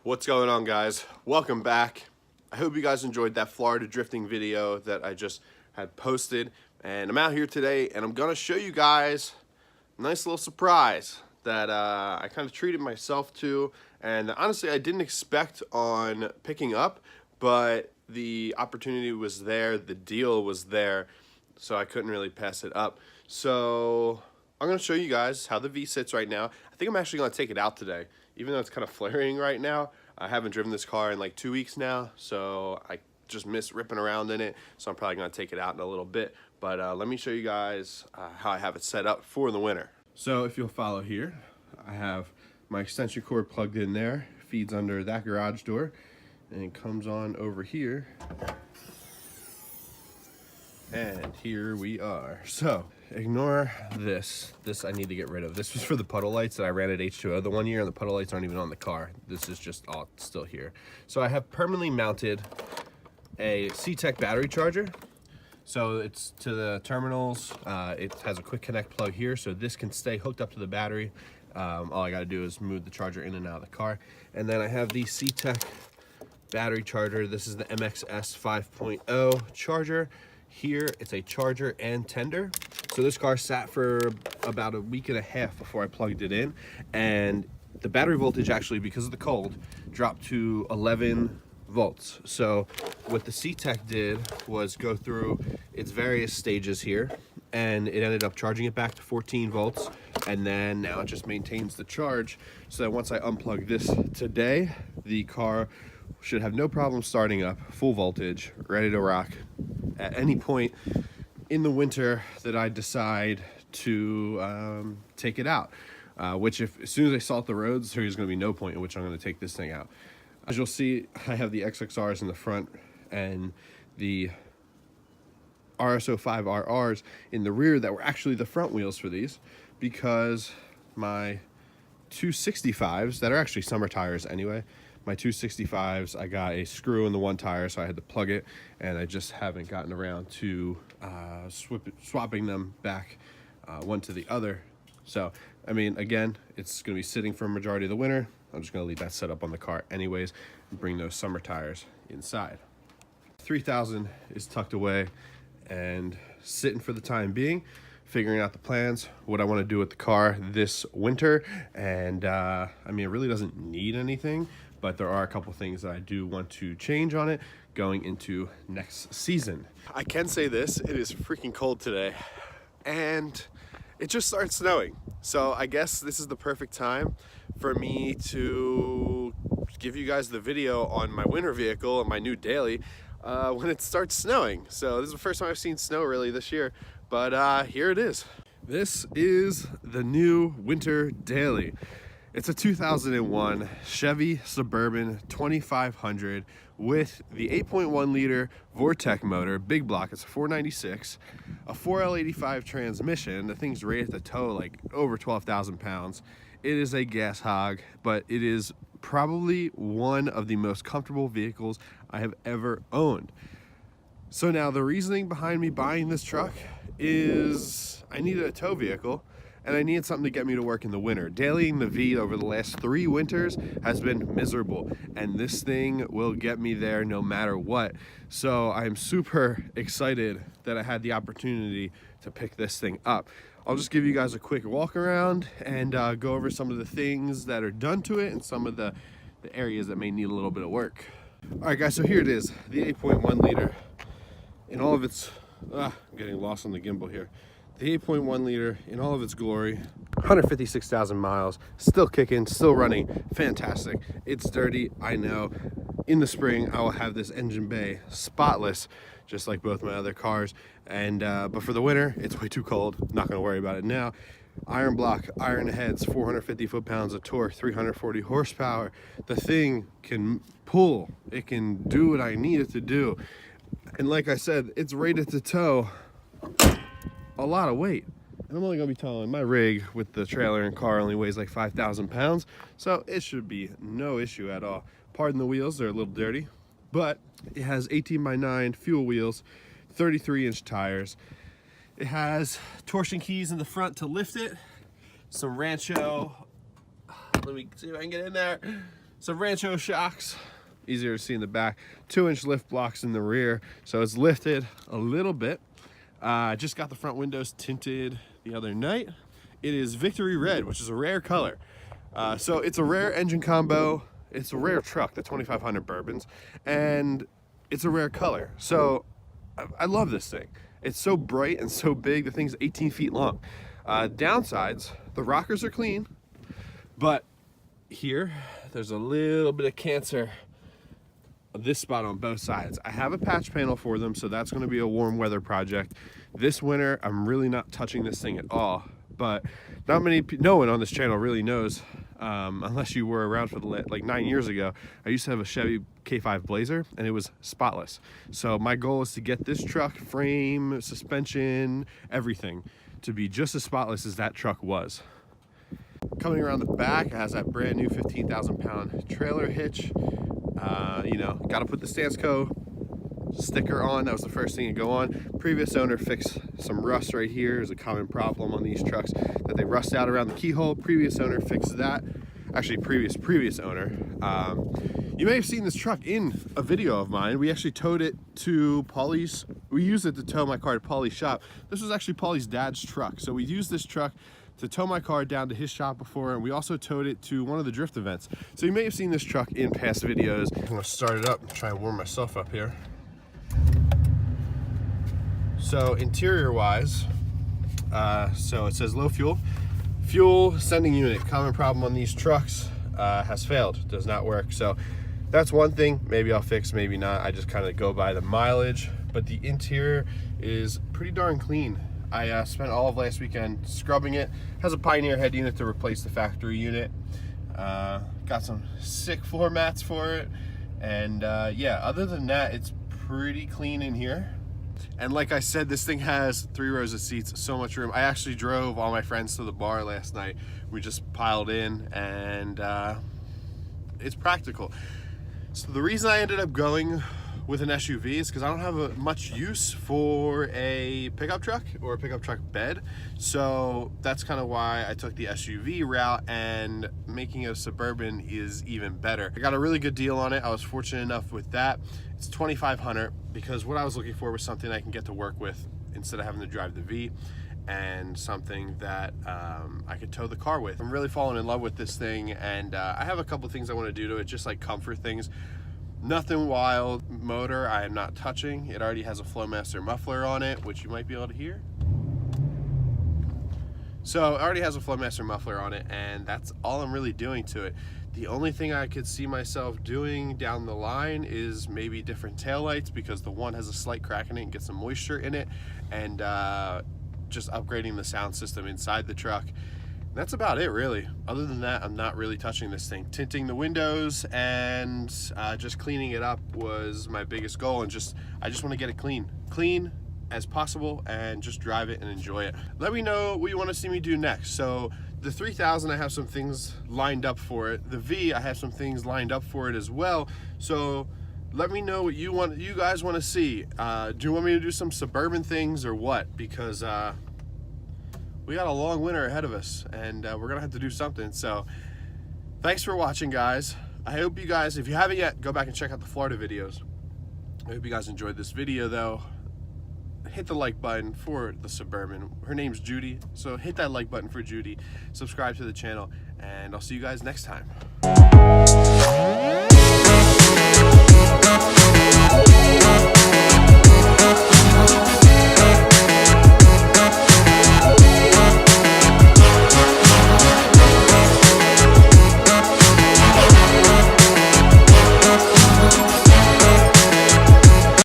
What's going on, guys? Welcome back. I hope you guys enjoyed that Florida drifting video that I just had posted, and I'm out here today and I'm gonna show you guys a nice little surprise that I kind of treated myself to, and honestly I didn't expect on picking up, but the opportunity was there, the deal was there, so I couldn't really pass it up. So I'm gonna show you guys how the V sits right now. I think I'm actually gonna take it out today, even though it's kind of flaring right now. I haven't driven this car in like 2 weeks now, so I just miss ripping around in it, so I'm probably gonna take it out in a little bit. But let me show you guys how I have it set up for the winter. So if you'll follow here, I have my extension cord plugged in there, feeds under that garage door, and it comes on over here. And here we are. So ignore this. This I need to get rid of. This was for the puddle lights that I ran at H2O the one year, and the puddle lights aren't even on the car. This is just all still here. So I have permanently mounted a C-Tech battery charger. So it's to the terminals. It has a quick connect plug here, so this can stay hooked up to the battery. All I gotta do is move the charger in and out of the car. And then I have the C-Tech battery charger. This is the MXS 5.0 charger. Here it's a charger and tender. So this car sat for about a week and a half before I plugged it in, and the battery voltage actually, because of the cold, dropped to 11 volts. So what the C-Tech did was go through its various stages here, and it ended up charging it back to 14 volts, and then now it just maintains the charge, so that once I unplug this today, the car should have no problem starting up, full voltage, ready to rock at any point in the winter that I decide to take it out. Which, as soon as I salt the roads, there's going to be no point in which I'm going to take this thing out. As you'll see, I have the XXRs in the front and the RS05 RRs in the rear that were actually the front wheels for these, because my 265s, that are actually summer tires anyway, my 265s, I got a screw in the one tire, so I had to plug it, and I just haven't gotten around to swapping them back one to the other. So, I mean, again, it's going to be sitting for a majority of the winter. I'm just going to leave that set up on the car anyways and bring those summer tires inside. 3000 is tucked away and sitting for the time being, figuring out the plans, what I want to do with the car this winter. And I mean, it really doesn't need anything, but there are a couple things that I do want to change on it going into next season. I can say this, it is freaking cold today, and it just started snowing. So I guess this is the perfect time for me to give you guys the video on my winter vehicle and my new daily when it starts snowing. So this is the first time I've seen snow really this year, but here it is. This is the new winter daily. It's a 2001 Chevy Suburban 2500 with the 8.1 liter Vortec motor, big block. It's a 496, a 4L85 transmission. The thing's rated to tow like over 12,000 pounds. It is a gas hog, but it is probably one of the most comfortable vehicles I have ever owned. So now the reasoning behind me buying this truck is I needed a tow vehicle, and I needed something to get me to work in the winter. Dailying the V over the last 3 winters has been miserable, and this thing will get me there no matter what. So I'm super excited that I had the opportunity to pick this thing up. I'll just give you guys a quick walk around and go over some of the things that are done to it and some of the areas that may need a little bit of work. All right, guys, so here it is, the 8.1 liter in all of its, I'm getting lost on the gimbal here. The 8.1 liter in all of its glory, 156,000 miles, still kicking, still running, fantastic. It's dirty, I know. In the spring, I will have this engine bay spotless, just like both my other cars. And but for the winter, it's way too cold. Not gonna worry about it now. Iron block, iron heads, 450 foot-pounds of torque, 340 horsepower. The thing can pull, it can do what I need it to do. And like I said, it's rated to tow a lot of weight, and I'm only gonna be towing my rig with the trailer and car only weighs like 5,000 pounds, so it should be no issue at all. Pardon the wheels, they're a little dirty, but it has 18x9 fuel wheels, 33-inch tires. It has torsion keys in the front to lift it, some Rancho, let me see if I can get in there, Some Rancho shocks, easier to see in the back. 2-inch lift blocks in the rear, so it's lifted a little bit. I just got the front windows tinted the other night. It is Victory Red, which is a rare color. So it's a rare engine combo. It's a rare truck, the 2500 Bourbons, and it's a rare color. So I love this thing. It's so bright and so big. The thing's 18 feet long. Downsides, the rockers are clean, but here there's a little bit of cancer on this spot on both sides. I have a patch panel for them, so that's going to be a warm weather project. This winter, I'm really not touching this thing at all, but not many, no one on this channel really knows, unless you were around for like 9 years ago. I used to have a Chevy K5 Blazer and it was spotless. So my goal is to get this truck, frame, suspension, everything, to be just as spotless as that truck was. Coming around the back, it has that brand new 15,000 pound trailer hitch. You know, got to put the Stansco sticker on. That was the first thing to go on. Previous owner fixed some rust right here. Is a common problem on these trucks, that they rust out around the keyhole. Previous owner fixed that. Actually, previous owner. You may have seen this truck in a video of mine. We actually towed it to Paulie's. We used it to tow my car to Paulie's shop. This was actually Paulie's dad's truck. So we used this truck to tow my car down to his shop before, and we also towed it to one of the drift events. So you may have seen this truck in past videos. I'm gonna start it up and try and warm myself up here. So interior wise, so it says low fuel. Fuel sending unit, common problem on these trucks, has failed, does not work. So that's one thing, maybe I'll fix, maybe not. I just kind of go by the mileage, but the interior is pretty darn clean. I spent all of last weekend scrubbing it. Has a Pioneer head unit to replace the factory unit. Got some sick floor mats for it. And yeah, other than that, it's pretty clean in here. And like I said, this thing has 3 rows of seats, so much room. I actually drove all my friends to the bar last night. We just piled in, and it's practical. So the reason I ended up going with an SUV is because I don't have much use for a pickup truck or a pickup truck bed. So that's kind of why I took the SUV route, and making a Suburban is even better. I got a really good deal on it. I was fortunate enough with that. It's $2,500, because what I was looking for was something I can get to work with instead of having to drive the V, and something that I could tow the car with. I'm really falling in love with this thing, and I have a couple things I want to do to it, just like comfort things. Nothing wild. Motor I am not touching. It already has a Flowmaster muffler on it, which you might be able to hear. So it already has a Flowmaster muffler on it, and that's all I'm really doing to it. The only thing I could see myself doing down the line is maybe different taillights, because the one has a slight crack in it and gets some moisture in it, and just upgrading the sound system inside the truck. That's about it, really. Other than that, I'm not really touching this thing. Tinting the windows and just cleaning it up was my biggest goal, and I just want to get it clean as possible, and just drive it and enjoy it. Let me know what you want to see me do next. So the 3000, I have some things lined up for it. The V, I have some things lined up for it as well. So let me know what you guys want to see. Do you want me to do some Suburban things or what? Because we got a long winter ahead of us, and we're gonna have to do something. So thanks for watching, guys. I hope you guys, if you haven't yet, go back and check out the Florida videos. I hope you guys enjoyed this video, though. Hit the like button for the Suburban. Her name's Judy, so hit that like button for Judy. Subscribe to the channel, and I'll see you guys next time.